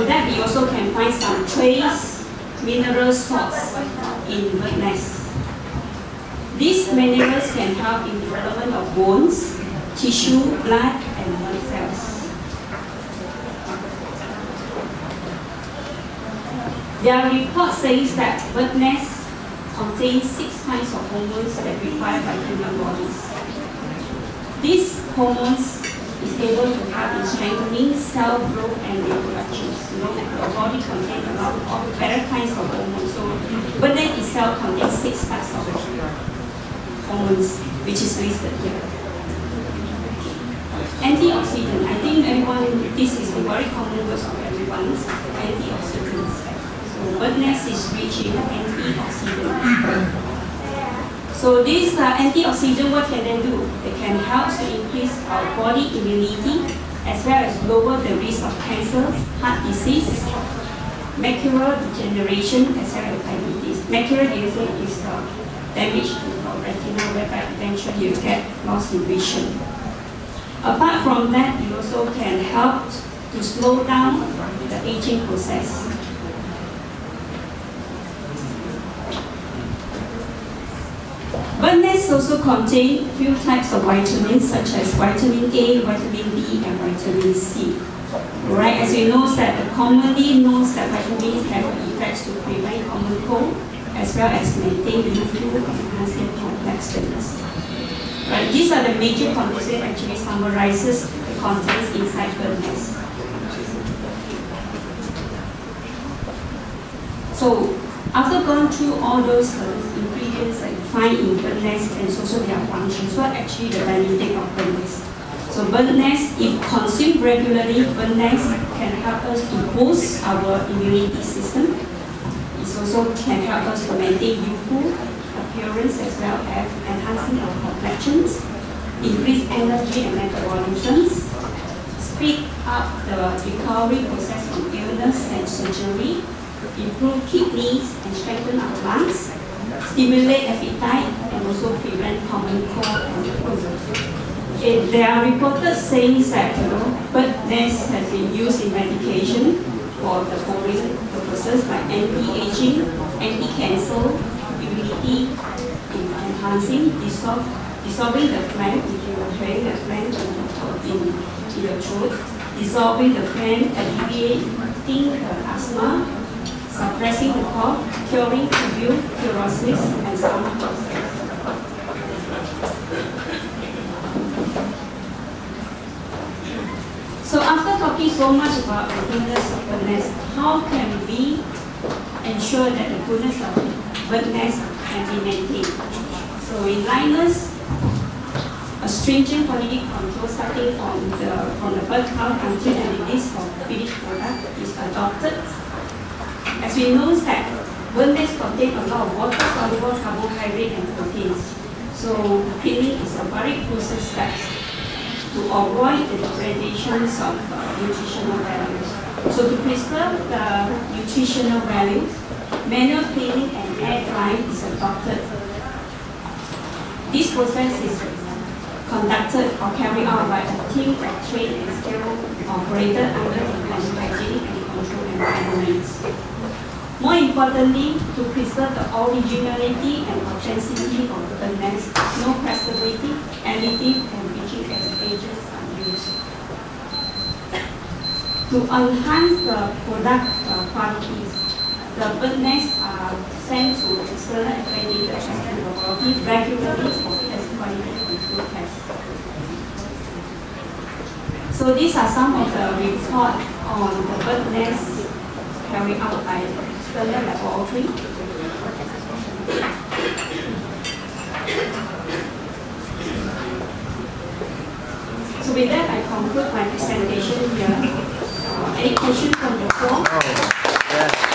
from that, we also can find some trace mineral salts in bird nests. These minerals can help in development of bones, tissue, blood, and nerve cells. Their report says that bird nests contain 6 kinds of hormones that required by human bodies. These hormones is able to help in strengthening cell growth and reproduction. You know that the body contains a lot of better kinds of hormones. So bird nest itself contains 6 types of hormones, which is listed here. Antioxidant. I think everyone, this is a very common word of everyone's antioxidants. So bird nest is rich in antioxidants. So these antioxidants, what can they do? They can help to increase our body immunity, as well as lower the risk of cancer, heart disease, macular degeneration, as well as diabetes. Macular degeneration is damage to the retina, whereby eventually you get loss in vision. Apart from that, you also can help to slow down the aging process. Bird nests also contain a few types of vitamins, such as vitamin A, vitamin D, and vitamin C. Right, as you know, that commonly known that vitamins have effects to prevent common cold, as well as maintain youthful and enhancing complexions. Right, these are the major components actually summarizes the contents inside bird nests. So, after going through all those ingredients that you find in bird nests and also their functions, what actually the benefit of bird nests? So bird nests, if consumed regularly, bird nests can help us to boost our immunity system. It also can help us to maintain youthful appearance as well as enhancing our complexions, increase energy and metabolisms, speed up the recovery process from illness and surgery, improve kidneys and strengthen our lungs, stimulate appetite, and also prevent common cold and flu. There are reported saying that bird nests has been used in medication for the following purposes like anti-aging, anti-cancer, immunity enhancing, dissolving the phlegm, if you are carrying the phlegm in your throat, dissolving the phlegm, alleviating the asthma, suppressing the cough, curing tuberculosis, and stomach ulcers. So after talking so much about the goodness of bird nest, how can we ensure that the goodness of bird nest can be maintained? So in Linus, a stringent quality control starting from the bird count until the release of finished product is adopted. As we know that bird nests contain a lot of water-soluble carbohydrate and proteins. So cleaning is a very crucial step to avoid the degradations of nutritional values. So to preserve the nutritional values, manual cleaning and air drying is adopted. This process is conducted or carried out by a team of trained and skilled operators under the hygienic and controlled environments. More importantly, to preserve the originality and authenticity of the bird nest, no preservative, additive, and bleaching agents are used. To enhance the product qualities, the bird nests are sent to external accredited testing laboratory regularly for test quality control tests. So these are some of the reports on the bird nests carried out by external laboratory. So with that, I conclude my presentation here. Any questions from the floor? Oh, yes.